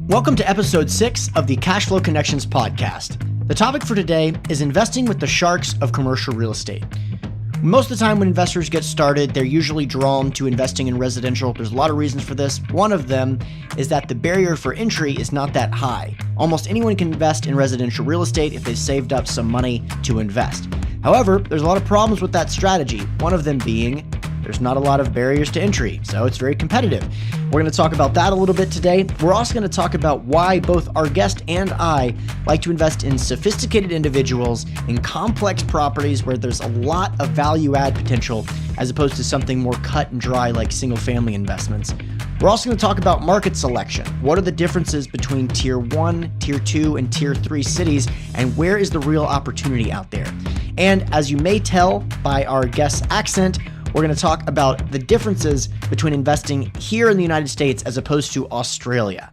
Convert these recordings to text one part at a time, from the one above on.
Welcome to episode 6 of the Cash Flow Connections podcast. The topic for today is investing with the sharks of commercial real estate. Most of the time when investors get started, they're usually drawn to investing in residential. There's a lot of reasons for this. One of them is that the barrier for entry is not that high. Almost anyone can invest in residential real estate if they've saved up some money to invest. However, there's a lot of problems with that strategy. One of them being there's not a lot of barriers to entry, so it's very competitive. We're going to talk about that a little bit today. We're also going to talk about why both our guest and I like to invest in sophisticated individuals in complex properties where there's a lot of value add potential as opposed to something more cut and dry like single family investments. We're also going to talk about market selection. What are the differences between tier 1, tier 2, and tier 3 cities, and where is the real opportunity out there? And as you may tell by our guest's accent, we're going to talk about the differences between investing here in the United States as opposed to Australia.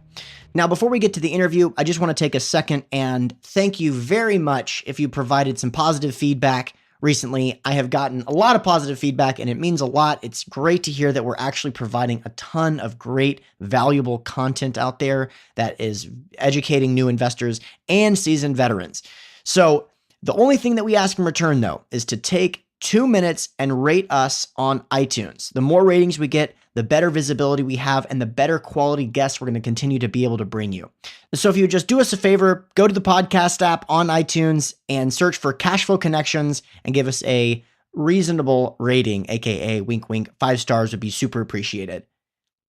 Now, before we get to the interview, I just want to take a second and thank you very much if you provided some positive feedback recently. I have gotten a lot of positive feedback and it means a lot. It's great to hear that we're actually providing a ton of great, valuable content out there that is educating new investors and seasoned veterans. So the only thing that we ask in return, though, is to take 2 minutes and rate us on iTunes. The more ratings we get, the better visibility we have and the better quality guests we're going to continue to be able to bring you. So if you would just do us a favor, go to the podcast app on iTunes and search for Cash Flow Connections and give us a reasonable rating, aka wink wink, 5 stars would be super appreciated.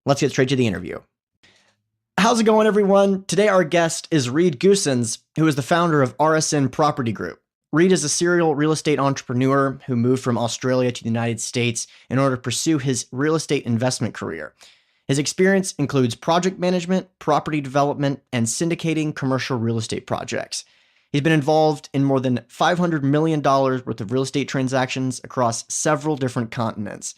Let's get straight to the interview. How's it going, everyone? Today our guest is Reed Goossens, who is the founder of RSN Property Group. Reed is a serial real estate entrepreneur who moved from Australia to the United States in order to pursue his real estate investment career. His experience includes project management, property development, and syndicating commercial real estate projects. He's been involved in more than $500 million worth of real estate transactions across several different continents.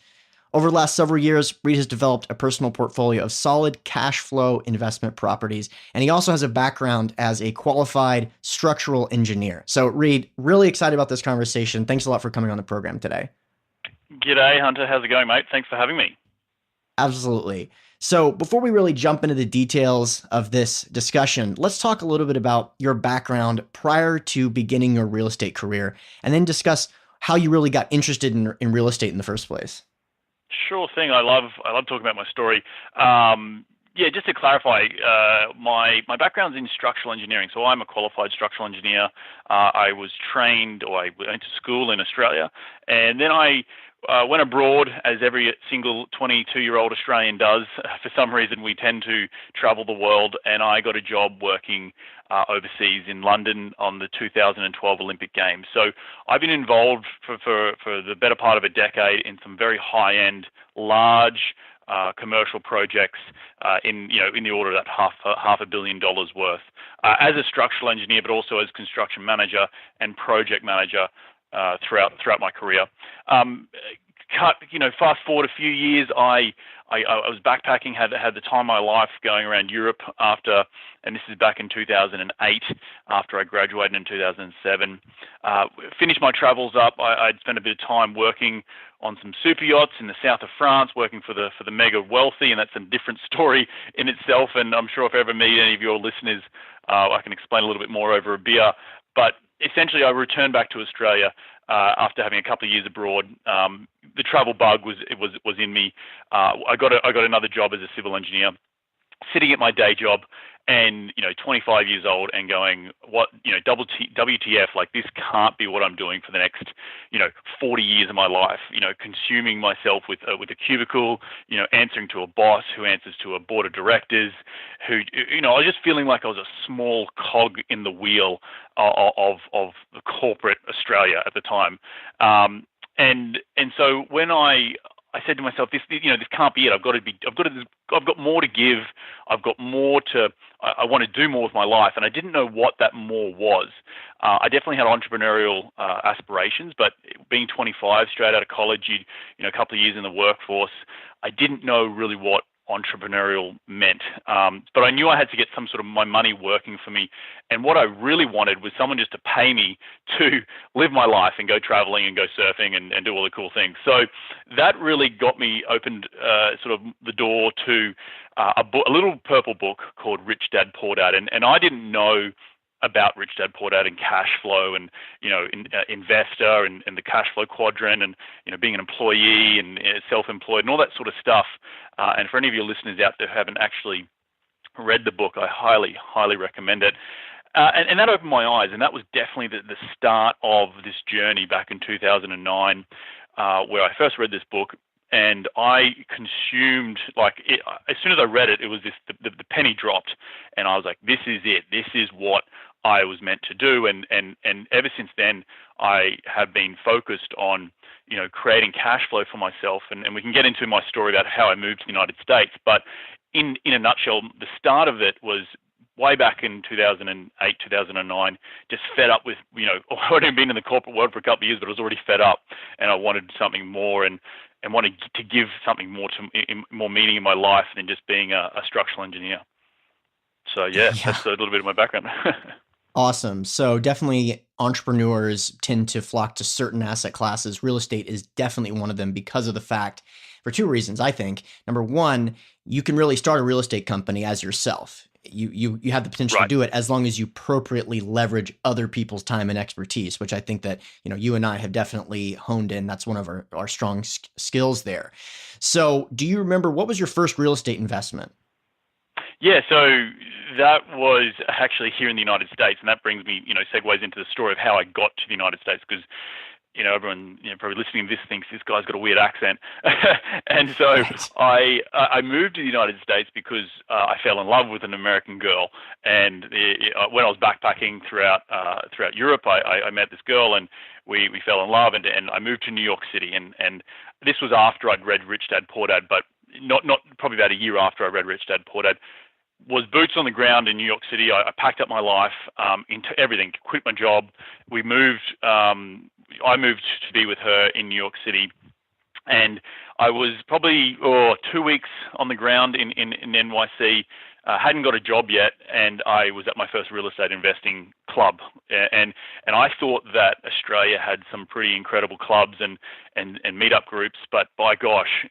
Over the last several years, Reed has developed a personal portfolio of solid cash flow investment properties, and he also has a background as a qualified structural engineer. So Reed, really excited about this conversation. Thanks a lot for coming on the program today. G'day, Hunter. How's it going, mate? Thanks for having me. Absolutely. So before we really jump into the details of this discussion, let's talk a little bit about your background prior to beginning your real estate career, and then discuss how you really got interested in real estate in the first place. Sure thing. I love talking about my story. Just to clarify, my background's in structural engineering. So I'm a qualified structural engineer. I was trained, or I went to school in Australia, and then I went abroad, as every single 22-year-old Australian does. For some reason, we tend to travel the world, and I got a job working overseas in London on the 2012 Olympic Games. So I've been involved for the better part of a decade in some very high-end, large commercial projects in the order of that half a billion dollars worth as a structural engineer, but also as construction manager and project manager throughout my career. Fast forward a few years, I was backpacking, had the time of my life going around Europe after, and this is back in 2008, after I graduated in 2007. Finished my travels up. I'd spent a bit of time working on some super yachts in the south of France, working for the mega wealthy, and that's a different story in itself. And I'm sure if I ever meet any of your listeners, I can explain a little bit more over a beer. But essentially, I returned back to Australia after having a couple of years abroad. The travel bug was in me. I got another job as a civil engineer, sitting at my day job, and 25 years old, and going, what, WTF? Like, this can't be what I'm doing for the next 40 years of my life. Consuming myself with a cubicle, answering to a boss who answers to a board of directors, who I was just feeling like I was a small cog in the wheel of the corporate Australia at the time. And so when I said to myself, this can't be it. I've got more to give. I want to do more with my life, and I didn't know what that more was. I definitely had entrepreneurial aspirations, but being 25, straight out of college, a couple of years in the workforce, I didn't know really what entrepreneurial meant. But I knew I had to get some sort of my money working for me. And what I really wanted was someone just to pay me to live my life and go traveling and go surfing and do all the cool things. So that really got me opened sort of the door to a little purple book called Rich Dad Poor Dad. And I didn't know about Rich Dad Poor Dad and cash flow and, investor and the cash flow quadrant and, being an employee and self-employed and all that sort of stuff. And for any of your listeners out there who haven't actually read the book, I highly, highly recommend it. And that opened my eyes, and that was definitely the start of this journey back in 2009, where I first read this book. And I consumed, as soon as I read it, it was the penny dropped, and I was like, this is it. This is what I was meant to do. And ever since then, I have been focused on, creating cash flow for myself. And we can get into my story about how I moved to the United States. But in a nutshell, the start of it was way back in 2008, 2009, just fed up with, I'd been in the corporate world for a couple of years, but I was already fed up, and I wanted something more and wanted to give something more more meaning in my life than just being a structural engineer. So yeah, that's a little bit of my background. Awesome. So definitely entrepreneurs tend to flock to certain asset classes. Real estate is definitely one of them because of the fact, for two reasons, I think. Number one, you can really start a real estate company as yourself. You have the potential to do it as long as you appropriately leverage other people's time and expertise, which I think that, you and I have definitely honed in. That's one of our strong skills there. So do you remember, what was your first real estate investment? Yeah, so that was actually here in the United States, and that brings me, segues into the story of how I got to the United States, because everyone probably listening to this thinks this guy's got a weird accent. And so I moved to the United States because I fell in love with an American girl. And when I was backpacking throughout Europe, I met this girl, and we fell in love, and I moved to New York City. And this was after I'd read Rich Dad Poor Dad, but not probably about a year after I read Rich Dad Poor Dad. Was boots on the ground in New York City. I packed up my life into everything, quit my job. We moved. I moved to be with her in New York City, and I was probably 2 weeks on the ground in NYC. Hadn't got a job yet, and I was at my first real estate investing club. And I thought that Australia had some pretty incredible clubs and meetup groups, but by gosh,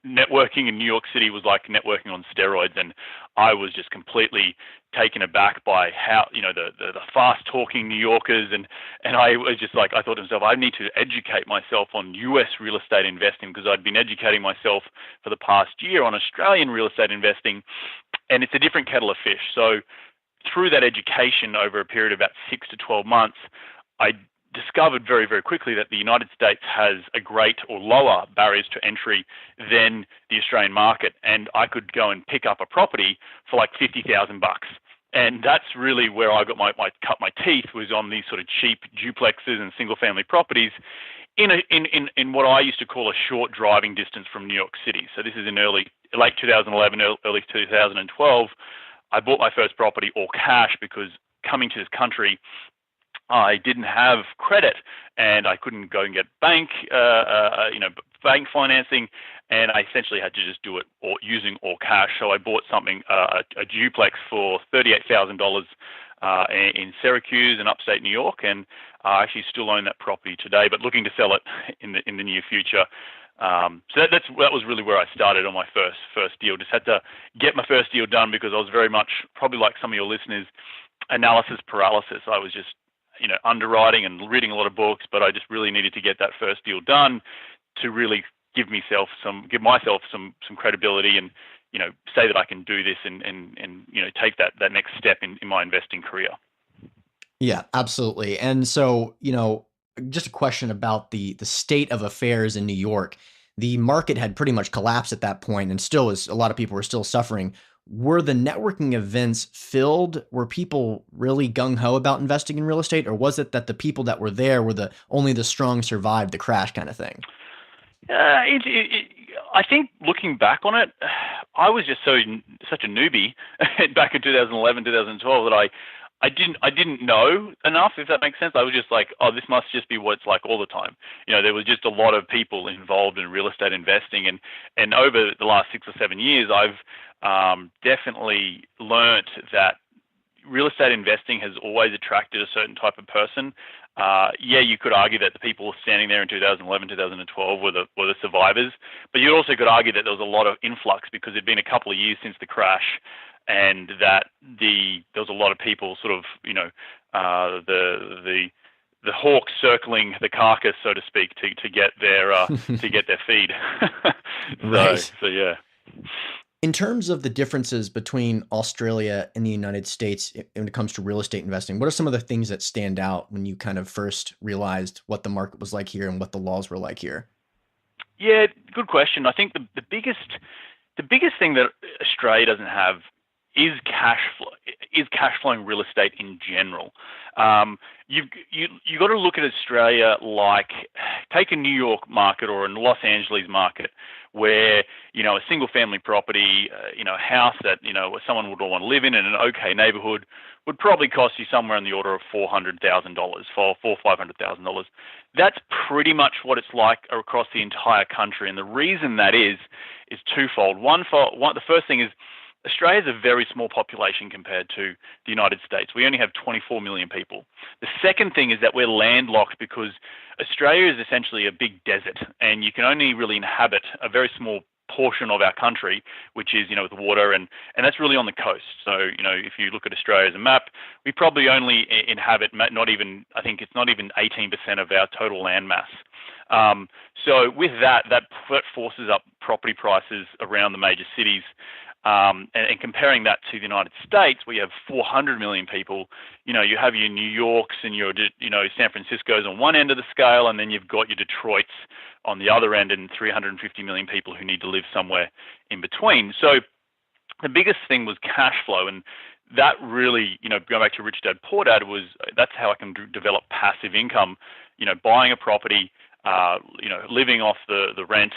networking in New York City was like networking on steroids, and I was just completely taken aback by how, the fast talking New Yorkers, and I was just like, I thought to myself, I need to educate myself on US real estate investing, because I'd been educating myself for the past year on Australian real estate investing, and it's a different kettle of fish. So through that education over a period of about 6 to 12 months, I discovered very, very quickly that the United States has a great or lower barriers to entry than the Australian market, and I could go and pick up a property for like $50,000. And that's really where I got cut my teeth, was on these sort of cheap duplexes and single family properties in what I used to call a short driving distance from New York City. So this is in late 2011, early 2012. I bought my first property all cash, because coming to this country, I didn't have credit, and I couldn't go and get bank financing, and I essentially had to just do it using all cash. So I bought a duplex for $38,000 in Syracuse in upstate New York, and I actually still own that property today, but looking to sell it in the near future. So that was really where I started on my first deal. Just had to get my first deal done, because I was very much, probably like some of your listeners, analysis paralysis. I was just underwriting and reading a lot of books, but I just really needed to get that first deal done to really give myself some credibility, and say that I can do this and take that next step in my investing career. Yeah, absolutely. And so, just a question about the state of affairs in New York. The market had pretty much collapsed at that point, and still is. A lot of people were still suffering. Were the networking events filled? Were people really gung-ho about investing in real estate, or was it that the people that were there were only the strong survived the crash kind of thing? I think looking back on it, I was just such a newbie back in 2011, 2012 that I didn't know enough, if that makes sense. I was just like, oh, this must just be what it's like all the time. There was just a lot of people involved in real estate investing, and over the last 6 or 7 years, I've definitely learnt that real estate investing has always attracted a certain type of person. Yeah, you could argue that the people standing there in 2011, 2012 were the survivors, but you also could argue that there was a lot of influx because it'd been a couple of years since the crash, and that there was a lot of people sort of, the hawks circling the carcass, so to speak, to get their to get their feed. Right. So yeah. In terms of the differences between Australia and the United States when it comes to real estate investing, what are some of the things that stand out when you kind of first realized what the market was like here and what the laws were like here? Yeah, good question. I think the biggest thing that Australia doesn't have is cash flowing real estate in general. You've got to look at Australia like, take a New York market or a Los Angeles market where a single family property, a house that someone would want to live in an okay neighborhood would probably cost you somewhere in the order of $400,000, $500,000. That's pretty much what it's like across the entire country, and the reason that is twofold. The first thing is, Australia is a very small population compared to the United States. We only have 24 million people. The second thing is that we're landlocked because Australia is essentially a big desert, and you can only really inhabit a very small portion of our country, which is, with water, and that's really on the coast. So, if you look at Australia as a map, we probably only inhabit I think it's not even 18% of our total land mass. So with that forces up property prices around the major cities. And comparing that to the United States, where you have 400 million people, you have your New Yorks and your, San Francisco's on one end of the scale, and then you've got your Detroits on the other end, and 350 million people who need to live somewhere in between. So the biggest thing was cash flow, and that really, going back to Rich Dad Poor Dad, that's how I can develop passive income, buying a property, living off the rent,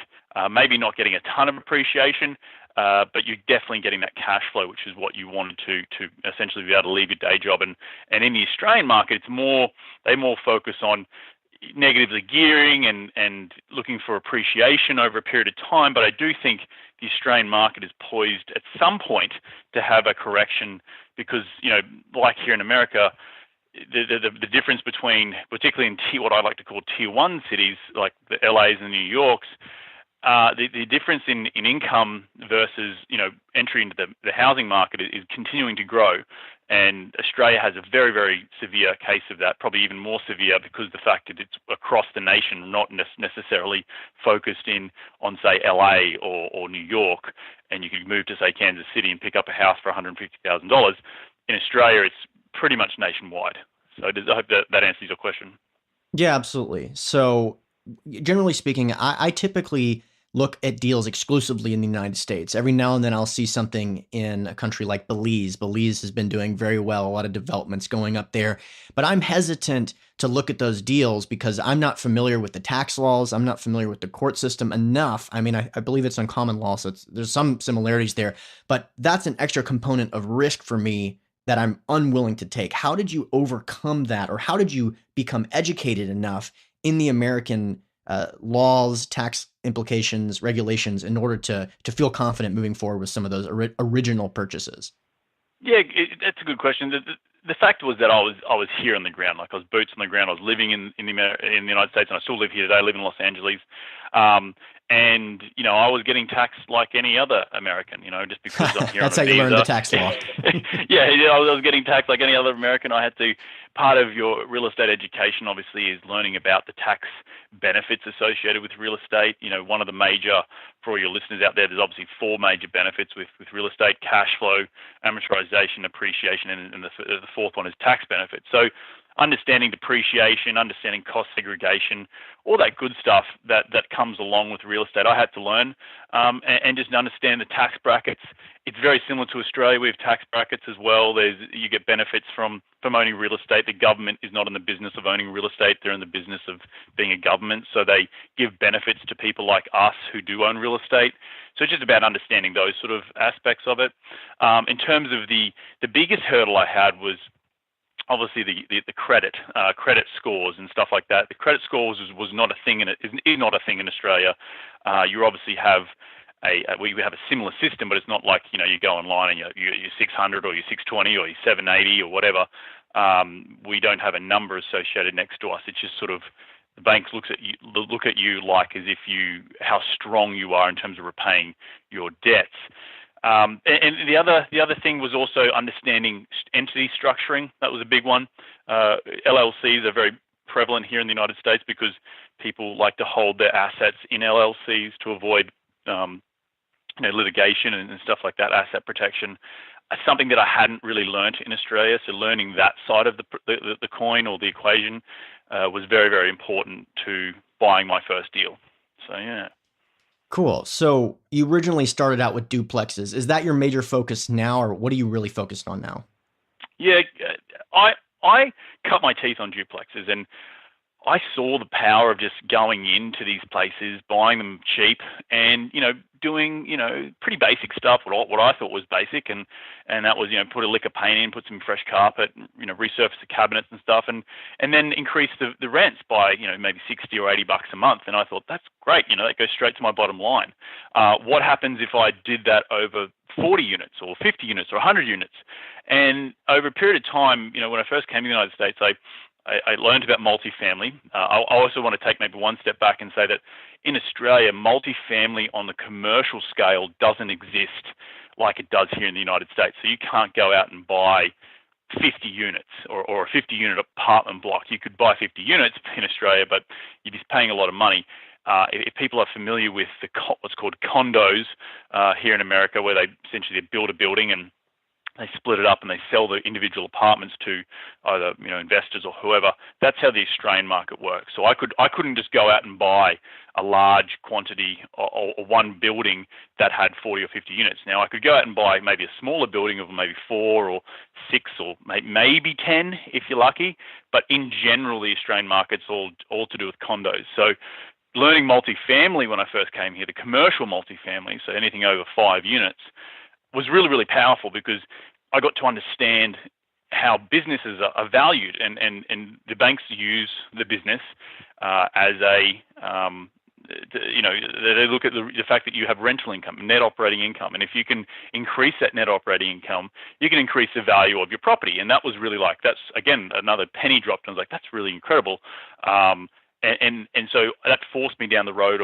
maybe not getting a ton of appreciation, but you're definitely getting that cash flow, which is what you wanted to essentially be able to leave your day job. And in the Australian market, they more focus on negatively gearing and looking for appreciation over a period of time. But I do think the Australian market is poised at some point to have a correction because, like here in America, the difference between, particularly in what I like to call tier one cities like the LAs and the New Yorks, the difference in income versus entry into the housing market is continuing to grow, and Australia has a very, very severe case of that, probably even more severe because the fact that it's across the nation, not necessarily focused on say LA or New York, and you could move to say Kansas City and pick up a house for $150,000. In Australia, it's pretty much nationwide. So I hope that answers your question. Yeah, absolutely. So generally speaking, I typically look at deals exclusively in the United States. Every now and then I'll see something in a country like Belize. Belize has been doing very well, a lot of developments going up there. But I'm hesitant to look at those deals because I'm not familiar with the tax laws. I'm not familiar with the court system enough. I mean, I believe it's on common law, so there's some similarities there. But that's an extra component of risk for me that I'm unwilling to take. How did you overcome that, or how did you become educated enough in the American laws, tax implications, regulations in order to feel confident moving forward with some of those original purchases? Yeah, that's a good question. The fact was that I was here on the ground, like I was boots on the ground. I was living in the United States, and I still live here today. I live in Los Angeles, and I was getting taxed like any other American. Just because I'm here. That's how you learn the tax law. Yeah, I was getting taxed like any other American. I had to. Part of your real estate education, obviously, is learning about the tax benefits associated with real estate. One of the major, for all your listeners out there, there's obviously 4 major benefits with real estate: cash flow, amortization, appreciation, and the fourth one is tax benefits. So understanding depreciation, understanding cost segregation, all that good stuff that comes along with real estate, I had to learn, and just understand the tax brackets. It's very similar to Australia. We have tax brackets as well. You get benefits from owning real estate. The government is not in the business of owning real estate. They're in the business of being a government. So they give benefits to people like us who do own real estate. So it's just about understanding those sort of aspects of it. In terms of the biggest hurdle I had was obviously the credit scores and stuff like that. The credit scores was not a thing is not a thing in Australia. You obviously have we have a similar system, but it's not like, you go online and you're 600 or you're 620 or you're 780 or whatever. We don't have a number associated next to us. It's just sort of the banks look at you like as if how strong you are in terms of repaying your debts. And the other thing was also understanding entity structuring. That was a big one. LLCs are very prevalent here in the United States because people like to hold their assets in LLCs to avoid litigation and stuff like that, asset protection. Something that I hadn't really learned in Australia. So learning that side of the coin or the equation was very, very important to buying my first deal. So, yeah. Cool. So you originally started out with duplexes. Is that your major focus now, or what are you really focused on now? Yeah, I cut my teeth on duplexes, and I saw the power of just going into these places, buying them cheap, and doing pretty basic stuff. What I thought was basic, and that was put a lick of paint in, put some fresh carpet, resurface the cabinets and stuff, and then increase the rents by maybe $60 or $80 a month. And I thought that's great. That goes straight to my bottom line. What happens if I did that over 40 units or 50 units or 100 units? And over a period of time, when I first came to the United States, I learned about multifamily. I also want to take maybe one step back and say that in Australia, multifamily on the commercial scale doesn't exist like it does here in the United States. So you can't go out and buy 50 units or a 50-unit apartment block. You could buy 50 units in Australia, but you'd be paying a lot of money. If people are familiar with what's called condos here in America, where they essentially build a building and they split it up and they sell the individual apartments to either investors or whoever. That's how the Australian market works. So I couldn't just go out and buy a large quantity or one building that had 40 or 50 units. Now I could go out and buy maybe a smaller building of maybe 4 or 6 or maybe 10 if you're lucky. But in general, the Australian market's all to do with condos. So learning multifamily when I first came here, the commercial multifamily, so anything over 5 units, was really, really powerful because I got to understand how businesses are valued, and the banks use the business as they look at the fact that you have rental income, net operating income, and if you can increase that net operating income, you can increase the value of your property. And that was really that's again another penny dropped. And I was like, that's really incredible, and so that forced me down the road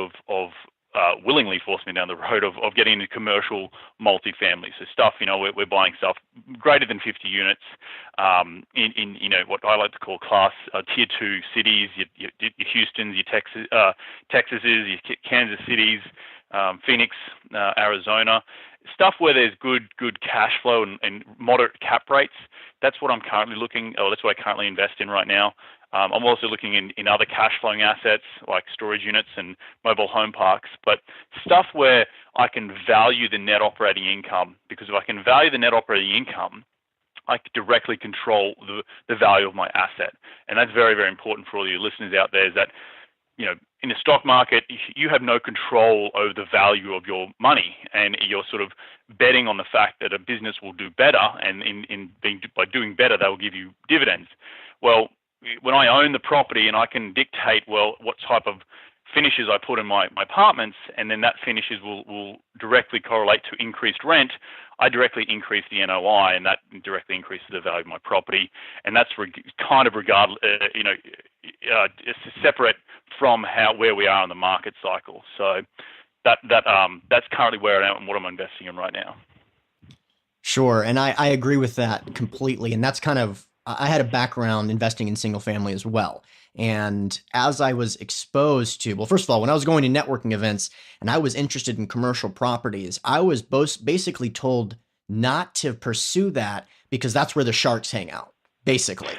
willingly forced me down the road of getting into commercial multifamily. So stuff, we're buying stuff greater than 50 units in what I like to call class tier 2 cities, your Houstons, your Texases, your Kansas Cities, Phoenix, Arizona, stuff where there's good cash flow and moderate cap rates. That's what I'm currently that's what I currently invest in right now. I'm also looking in other cash flowing assets like storage units and mobile home parks, but stuff where I can value the net operating income, because if I can value the net operating income, I can directly control the value of my asset. And that's very, very important for all your listeners out there, is that, in the stock market, you have no control over the value of your money, and you're sort of betting on the fact that a business will do better, and by doing better, they will give you dividends. Well, when I own the property and I can dictate, what type of finishes I put in my apartments, and then that finishes will directly correlate to increased rent, I directly increase the NOI, and that directly increases the value of my property. And that's separate from where we are in the market cycle. So that's currently where I am and what I'm investing in right now. Sure, and I agree with that completely. And that's I had a background investing in single family as well. And as I was exposed to, first of all, when I was going to networking events and I was interested in commercial properties, I was basically told not to pursue that because that's where the sharks hang out, basically.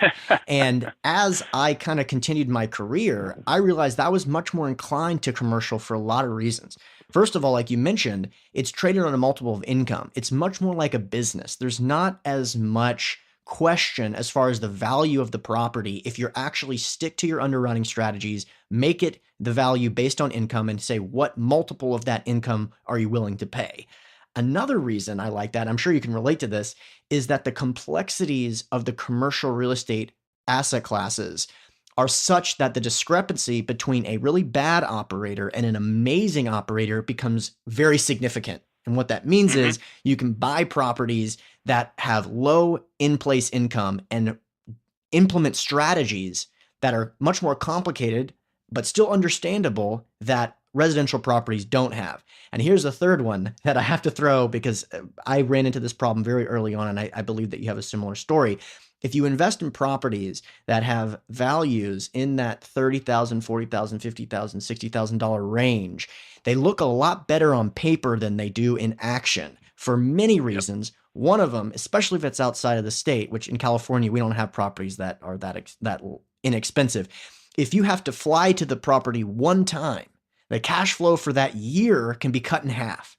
And as I kind of continued my career, I realized I was much more inclined to commercial for a lot of reasons. First of all, like you mentioned, it's traded on a multiple of income. It's much more like a business. There's not as much question as far as the value of the property if you actually stick to your underwriting strategies, make it the value based on income, and say what multiple of that income are you willing to pay. Another reason I like that, I'm sure you can relate to this, is that the complexities of the commercial real estate asset classes are such that the discrepancy between a really bad operator and an amazing operator becomes very significant. And what that means is you can buy properties that have low in-place income and implement strategies that are much more complicated, but still understandable, that residential properties don't have. And here's the third one that I have to throw, because I ran into this problem very early on, and I believe that you have a similar story. If you invest in properties that have values in that $30,000, $40,000, $50,000, $60,000 range, they look a lot better on paper than they do in action for many reasons. One of them, especially if it's outside of the state, which in California, we don't have properties that are that inexpensive. If you have to fly to the property one time, the cash flow for that year can be cut in half.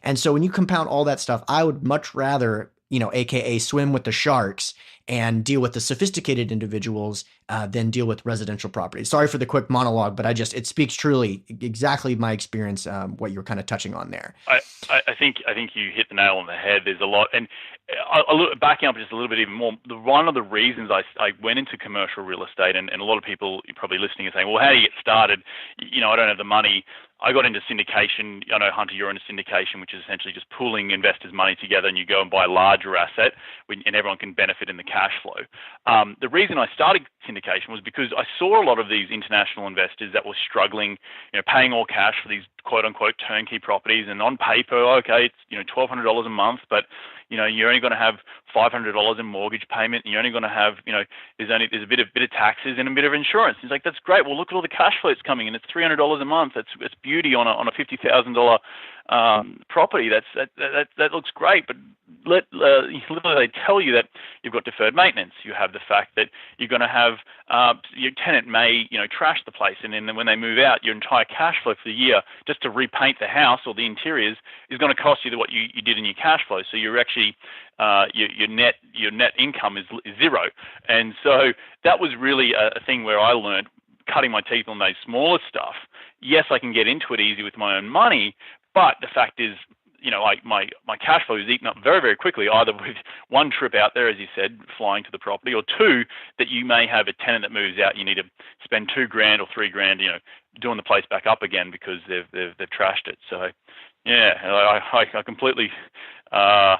And so when you compound all that stuff, I would much rather, AKA swim with the sharks and deal with the sophisticated individuals than deal with residential properties. Sorry for the quick monologue, but it speaks truly exactly my experience, what you're kind of touching on there. I think you hit the nail on the head. There's a lot, and backing up just a little bit even more, one of the reasons I went into commercial real estate, and a lot of people probably listening are saying, well, how do you get started? I don't have the money. I got into syndication. I know, Hunter, you're into syndication, which is essentially just pooling investors' money together, and you go and buy a larger asset, and everyone can benefit in the cash flow. The reason I started syndication was because I saw a lot of these international investors that were struggling, paying all cash for these quote-unquote turnkey properties, and on paper, okay, it's $1,200 a month, but you're only going to have $500 in mortgage payment, and you're only going to have, there's a bit of taxes and a bit of insurance. It's like, that's great. Well, look at all the cash flow that's coming in. It's $300 a month. That's beauty on a $50,000 property. That looks great. But literally they tell you that you've got deferred maintenance. You have the fact that you're going to have your tenant may trash the place, and then when they move out, your entire cash flow for the year just to repaint the house or the interiors is going to cost you what you did in your cash flow. So you're actually your net income is zero. And so that was really a thing where I learned, cutting my teeth on those smaller stuff. Yes, I can get into it easy with my own money, but the fact is, my cash flow is eaten up very, very quickly, either with one trip out there, as you said, flying to the property, or two, that you may have a tenant that moves out, you need to spend $2,000 or $3,000, doing the place back up again because they've trashed it. So, yeah, I completely, I'm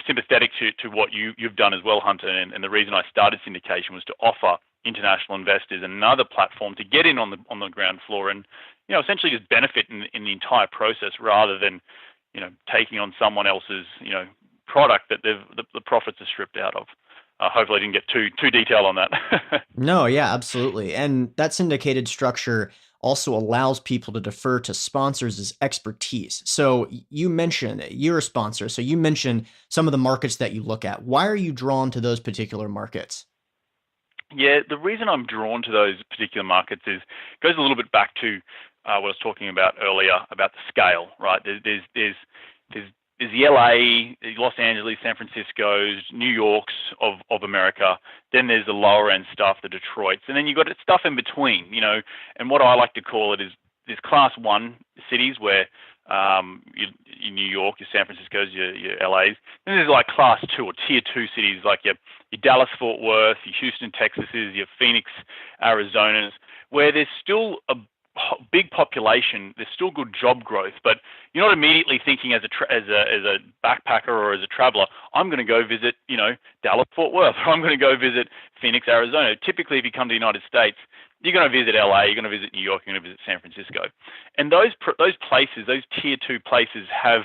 sympathetic to what you've done as well, Hunter, and the reason I started syndication was to offer international investors another platform to get in on the ground floor and essentially just benefit in the entire process, rather than taking on someone else's product that the profits are stripped out of. Hopefully I didn't get too detailed on that. No, yeah, absolutely. And that syndicated structure also allows people to defer to sponsors' expertise. So you mentioned you're a sponsor, so you mentioned some of the markets that you look at. Why are you drawn to those particular markets? Yeah, the reason I'm drawn to those particular markets goes a little bit back to what I was talking about earlier about the scale, right? There's the LA, Los Angeles, San Francisco's, New York's of America. Then there's the lower end stuff, the Detroits, and then you've got stuff in between, And what I like to call it is there's class one cities where your New York, your San Francisco's, your LA's. Then there's like class two or tier two cities like your Dallas, Fort Worth, your Houston, Texas's, your Phoenix, Arizona's, where there's still a big population, there's still good job growth, but you're not immediately thinking as a backpacker or as a traveler, I'm going to go visit, Dallas, Fort Worth, or I'm going to go visit Phoenix, Arizona. Typically, if you come to the United States, you're going to visit LA, you're going to visit New York, you're going to visit San Francisco. And those places, those tier two places, have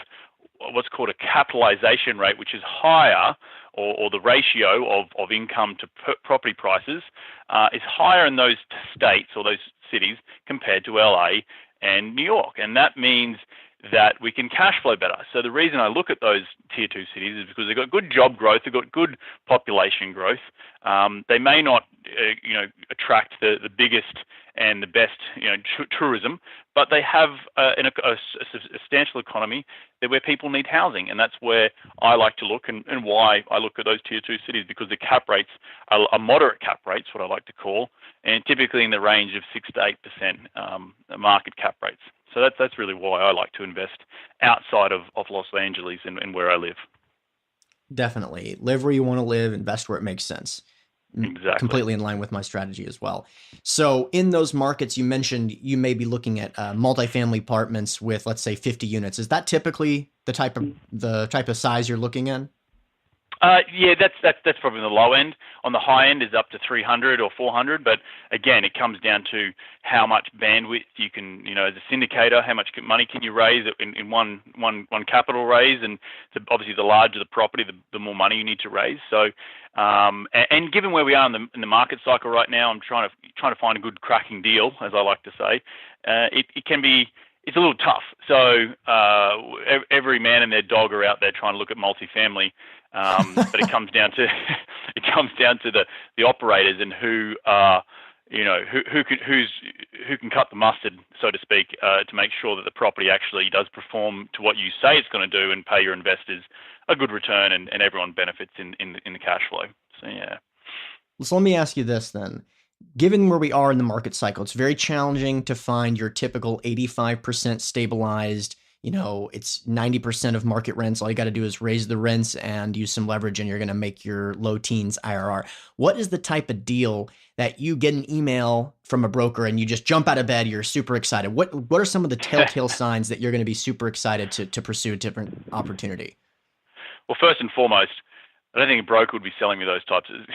what's called a capitalization rate, which is higher, or the ratio of income to property prices is higher in those states or those cities compared to LA and New York. And that means that we can cash flow better. So the reason I look at those tier two cities is because they've got good job growth, they've got good population growth. They may not, attract the biggest and the best, tourism, but they have a substantial economy where people need housing, and that's where I like to look, and why I look at those tier 2 cities, because the cap rates are moderate cap rates, what I like to call, and typically in the range of 6 to 8% market cap rates. So that's really why I like to invest outside of Los Angeles and where I live. Definitely. Live where you want to live, invest where it makes sense. Exactly. Completely in line with my strategy as well. So in those markets, you mentioned you may be looking at multifamily apartments with, let's say, 50 units. Is that typically the type of size you're looking at? Yeah, that's probably the low end. On the high end is up to 300 or 400, but again, it comes down to how much bandwidth you can, as a syndicator, how much money can you raise in one capital raise, and obviously the larger the property, the more money you need to raise. So, and given where we are in the market cycle right now, I'm trying to find a good cracking deal, as I like to say. It can be. It's a little tough. So every man and their dog are out there trying to look at multifamily, but it comes down to the operators and who can cut the mustard, so to speak, to make sure that the property actually does perform to what you say it's going to do and pay your investors a good return, and everyone benefits in the cash flow. So yeah. So let me ask you this then. Given where we are in the market cycle, it's very challenging to find your typical 85% stabilized, it's 90% of market rents. All you got to do is raise the rents and use some leverage, and you're going to make your low teens IRR. What is the type of deal that you get an email from a broker and you just jump out of bed, you're super excited? What are some of the telltale signs that you're going to be super excited to pursue a different opportunity? Well, first and foremost, I don't think a broker would be sending me those types of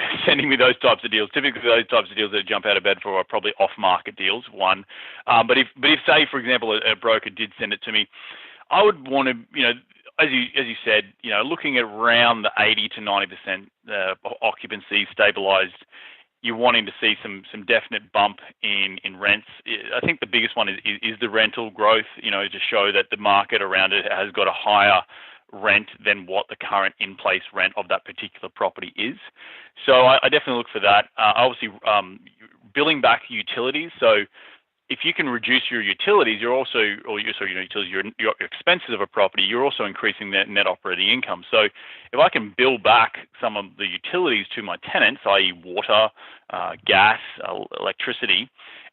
deals. Typically, those types of deals that jump out of bed for are probably off-market deals. One, but if say, for example, a broker did send it to me, I would want to, as you said, looking at around the 80 to 90% occupancy stabilized. You're wanting to see some definite bump in rents. I think the biggest one is the rental growth. To show that the market around it has got a higher rent than what the current in-place rent of that particular property is. So I definitely look for that. Obviously, billing back utilities. So if you can reduce your utilities, your expenses of a property, you're also increasing the net operating income. So if I can bill back some of the utilities to my tenants, i.e. water, gas, electricity,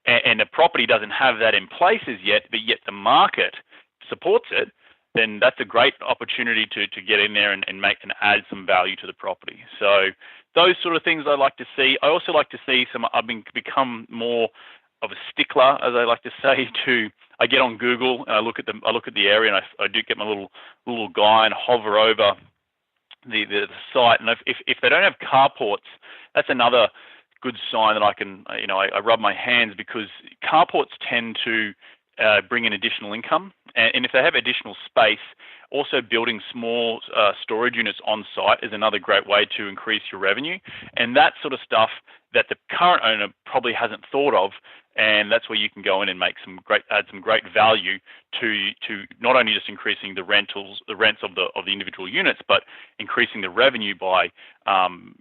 and the property doesn't have that in place as yet, but yet the market supports it, then that's a great opportunity to get in there and add some value to the property. So those sort of things I like to see. I also like to see become more of a stickler, as I like to say. I get on Google and I look at the area, and I do get my little guy and hover over the site. And if they don't have carports, that's another good sign that I can. I rub my hands, because carports tend to bring in additional income. And if they have additional space, also building small storage units on site is another great way to increase your revenue. And that sort of stuff that the current owner probably hasn't thought of. And that's where you can go in and add some great value to not only just increasing the rents of the individual units, but increasing the revenue by adding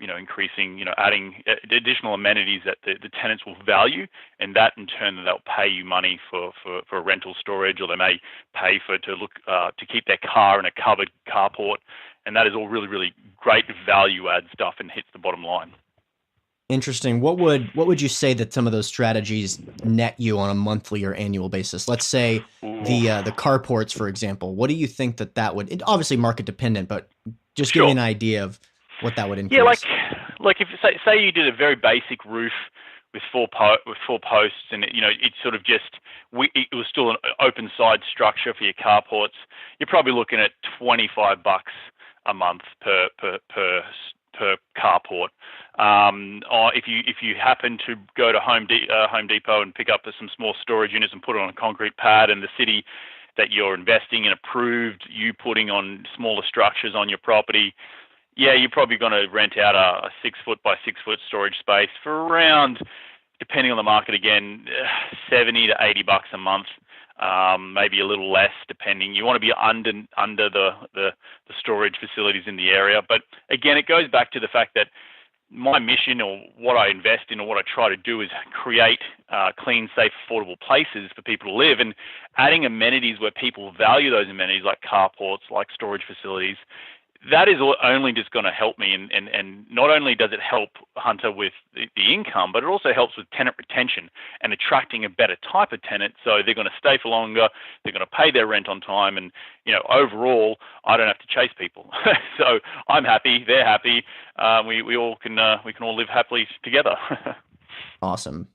additional amenities that the tenants will value, and that in turn they'll pay you money for rental storage, or they may pay to keep their car in a covered carport, and that is all really, really great value add stuff and hits the bottom line. Interesting. What would you say that some of those strategies net you on a monthly or annual basis? Let's say the carports, for example. What do you think that would? Obviously market dependent, but just give me an idea of what that would increase. Yeah, like if say you did a very basic roof with four posts, and it sort of it was still an open side structure for your carports. You're probably looking at $25 a month per carport. Or if you happen to go to Home Depot and pick up some small storage units and put it on a concrete pad, and the city that you're investing in approved you putting on smaller structures on your property, yeah, you're probably going to rent out a 6 foot by 6 foot storage space for around, depending on the market again, $70 to $80 a month. Maybe a little less, depending. You want to be under the storage facilities in the area. But again, it goes back to the fact that my mission, or what I invest in, or what I try to do, is create clean, safe, affordable places for people to live, and adding amenities where people value those amenities, like carports, like storage facilities. That is only just going to help me, and not only does it help Hunter with the income, but it also helps with tenant retention and attracting a better type of tenant. So they're going to stay for longer, they're going to pay their rent on time, and overall, I don't have to chase people. So I'm happy, they're happy. We all can live happily together. Awesome.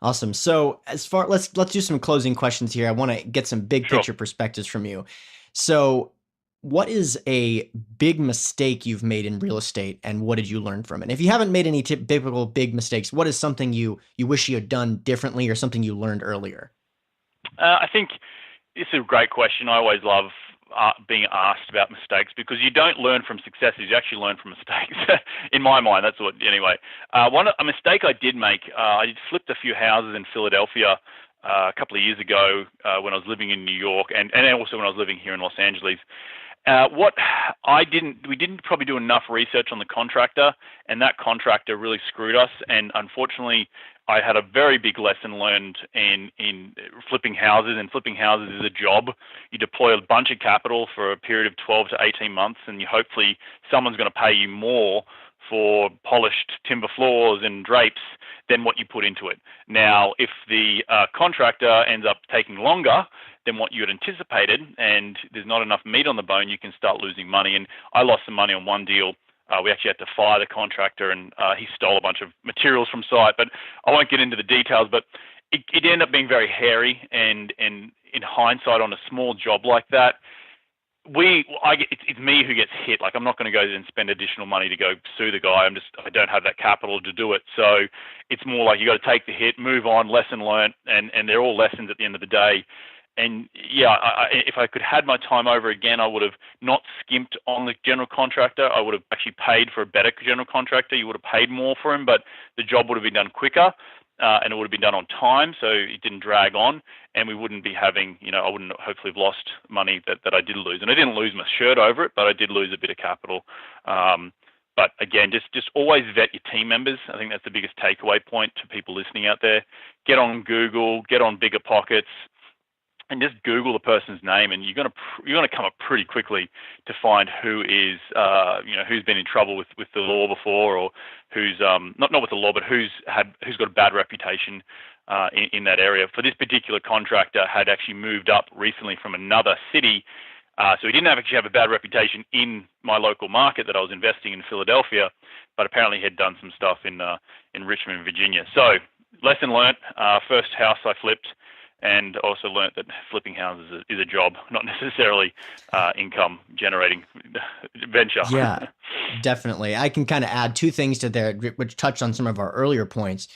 Awesome. So let's do some closing questions here. I want to get some big Sure. picture perspectives from you. So what is a big mistake you've made in real estate, and what did you learn from it? If you haven't made any typical big mistakes, what is something you wish you had done differently, or something you learned earlier? I think this is a great question. I always love being asked about mistakes, because you don't learn from successes, you actually learn from mistakes. In my mind, that's what. Anyway, a mistake I did make, I flipped a few houses in Philadelphia a couple of years ago when I was living in New York, and also when I was living here in Los Angeles. We didn't probably do enough research on the contractor, and that contractor really screwed us. And unfortunately, I had a very big lesson learned in flipping houses. And flipping houses is a job. You deploy a bunch of capital for a period of 12 to 18 months, and hopefully someone's going to pay you more for polished timber floors and drapes than what you put into it. Now, if the contractor ends up taking longer than what you had anticipated, and there's not enough meat on the bone, you can start losing money. And I lost some money on one deal. We actually had to fire the contractor, and he stole a bunch of materials from site. But I won't get into the details, but it ended up being very hairy. And in hindsight, on a small job like that, it's me who gets hit. Like, I'm not going to go and spend additional money to go sue the guy. I don't have that capital to do it. So it's more like you got to take the hit, move on, lesson learned, and they're all lessons at the end of the day. And yeah, if I could had my time over again, I would have not skimped on the general contractor. I would have actually paid for a better general contractor. You would have paid more for him, but the job would have been done quicker, and it would have been done on time, so it didn't drag on, and we wouldn't be having, I wouldn't hopefully have lost money that I did lose. And I didn't lose my shirt over it, but I did lose a bit of capital. But again, just always vet your team members. I think that's the biggest takeaway point to people listening out there. Get on Google, get on Bigger Pockets, and just Google the person's name, and you're gonna come up pretty quickly to find who is who's been in trouble with the law before, or who's not with the law, but who's got a bad reputation in that area. For this particular contractor, had actually moved up recently from another city, so he didn't actually have a bad reputation in my local market that I was investing in Philadelphia, but apparently he had done some stuff in Richmond, Virginia. So lesson learned. First house I flipped. And also learned that flipping houses is a job, not necessarily income generating venture. Yeah, definitely. I can kind of add two things to there, which touched on some of our earlier points.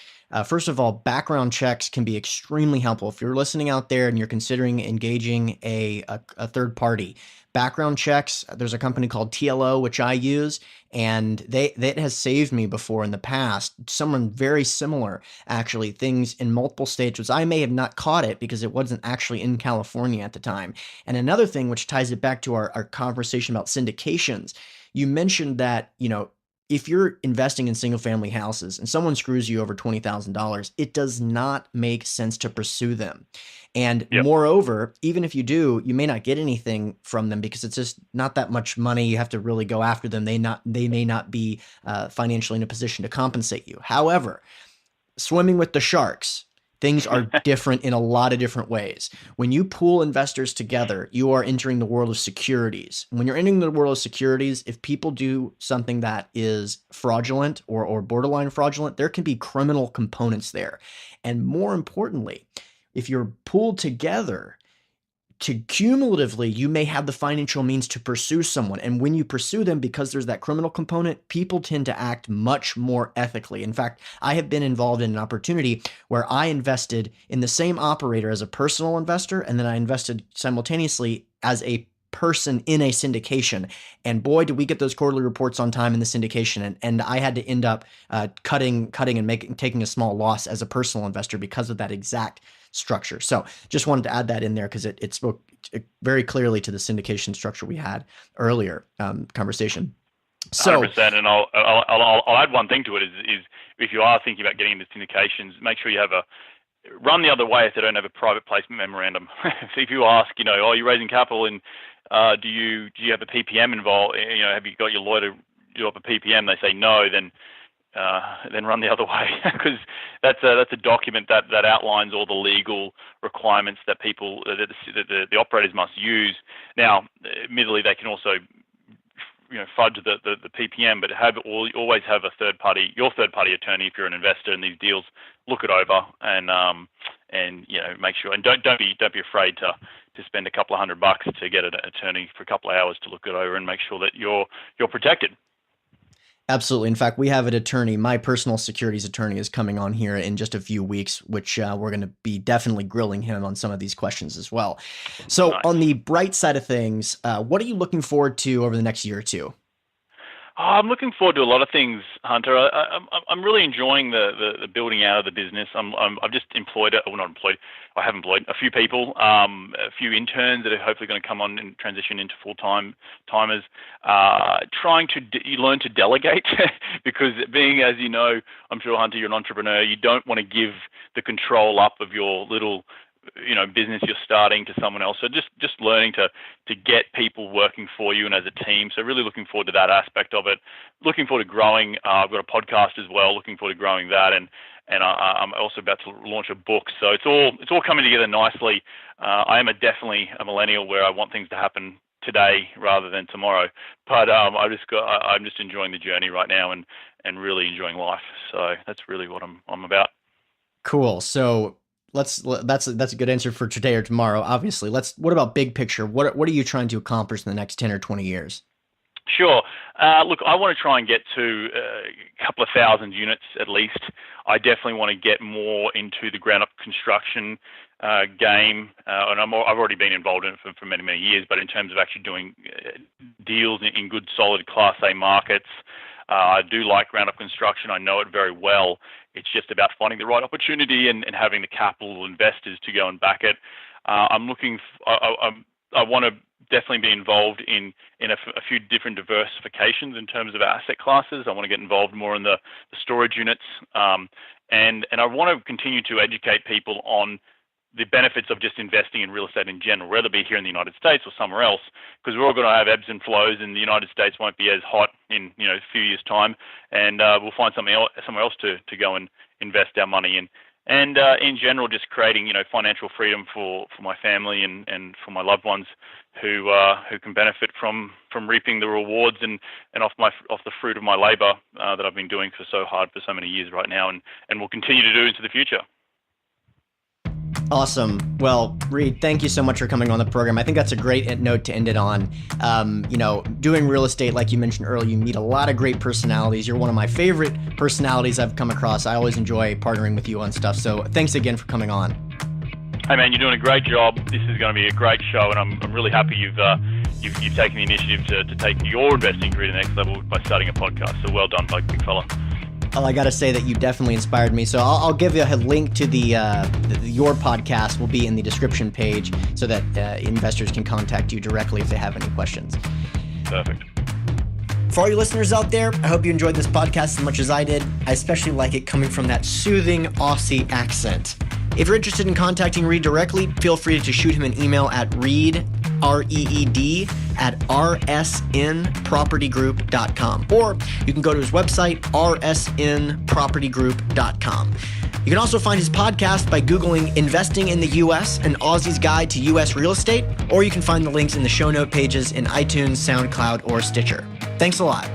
First of all, background checks can be extremely helpful. If you're listening out there and you're considering engaging a third party, background checks, there's a company called TLO, which I use, and that has saved me before in the past. Someone very similar, actually, things in multiple states, which I may have not caught it because it wasn't actually in California at the time. And another thing, which ties it back to our conversation about syndications, you mentioned that, if you're investing in single family houses and someone screws you over $20,000, it does not make sense to pursue them. And Yep. Moreover, even if you do, you may not get anything from them because it's just not that much money. You have to really go after them. They may not be financially in a position to compensate you. However, swimming with the sharks, things are different in a lot of different ways. When you pool investors together, you are entering the world of securities. When you're entering the world of securities, if people do something that is fraudulent or borderline fraudulent, there can be criminal components there. And more importantly, if you're pooled together, cumulatively, you may have the financial means to pursue someone. And when you pursue them, because there's that criminal component, people tend to act much more ethically. In fact, I have been involved in an opportunity where I invested in the same operator as a personal investor, and then I invested simultaneously as a person in a syndication. And boy, did we get those quarterly reports on time in the syndication. And I had to end up cutting and taking a small loss as a personal investor because of that exact structure. So just wanted to add that in there because it spoke very clearly to the syndication structure we had earlier conversation. So, 100%. And I'll add one thing to it is if you are thinking about getting into syndications, make sure you have run the other way if they don't have a private placement memorandum. So if you ask, oh, you're raising capital and do you have a PPM involved? Have you got your lawyer to do up a PPM? They say no, then run the other way, because that's a document that outlines all the legal requirements that the operators must use. Now, admittedly, they can also fudge the PPM, but always have your third party attorney if you're an investor in these deals look it over and make sure, and don't be afraid to spend a couple of $100 to get an attorney for a couple of hours to look it over and make sure that you're protected. Absolutely. In fact, we have an attorney. My personal securities attorney is coming on here in just a few weeks, which we're going to be definitely grilling him on some of these questions as well. So Nice. On the bright side of things, what are you looking forward to over the next year or two? I'm looking forward to a lot of things, Hunter. I'm really enjoying the building out of the business. I've just I have employed a few people, a few interns that are hopefully going to come on and transition into full-time timers. Trying to learn to delegate because being, as you know, I'm sure, Hunter, you're an entrepreneur. You don't want to give the control up of your little business you're starting to someone else. So just learning to get people working for you and as a team. So really looking forward to that aspect of it. Looking forward to growing. I've got a podcast as well. Looking forward to growing that, and I'm also about to launch a book. So it's all coming together nicely. I am definitely a millennial where I want things to happen today rather than tomorrow. But I'm just enjoying the journey right now and really enjoying life. So that's really what I'm about. Cool. So that's a good answer for today or tomorrow. Obviously, what about big picture? What are you trying to accomplish in the next 10 or 20 years? Sure. Look, I want to try and get to a couple of thousand units at least. I definitely want to get more into the ground up construction game, and I've already been involved in it for many, many years. But in terms of actually doing deals in good, solid Class A markets, I do like ground up construction. I know it very well. It's just about finding the right opportunity and having the capital investors to go and back it. I want to definitely be involved in a few different diversifications in terms of asset classes. I want to get involved more in the storage units, and I want to continue to educate people on the benefits of just investing in real estate in general, whether it be here in the United States or somewhere else, because we're all going to have ebbs and flows, and the United States won't be as hot in a few years' time, and we'll find somewhere else to go and invest our money in. And in general, just creating financial freedom for my family and for my loved ones who can benefit from reaping the rewards and off the fruit of my labor that I've been doing for so hard for so many years right now, and will continue to do into the future. Awesome. Well, Reed, thank you so much for coming on the program. I think that's a great note to end it on. Doing real estate, like you mentioned earlier, you meet a lot of great personalities. You're one of my favorite personalities I've come across. I always enjoy partnering with you on stuff. So thanks again for coming on. Hey man, you're doing a great job. This is going to be a great show, and I'm really happy you've taken the initiative to take your investing career to the next level by starting a podcast. So well done, big fella. Well, I got to say that you definitely inspired me. So I'll give you a link to your podcast will be in the description page so that investors can contact you directly if they have any questions. Perfect. For all you listeners out there, I hope you enjoyed this podcast as much as I did. I especially like it coming from that soothing Aussie accent. If you're interested in contacting Reed directly, feel free to shoot him an email at Reed, REED, at rsnpropertygroup.com. Or you can go to his website, rsnpropertygroup.com. You can also find his podcast by Googling Investing in the U.S., an Aussie's Guide to U.S. Real Estate, or you can find the links in the show note pages in iTunes, SoundCloud, or Stitcher. Thanks a lot.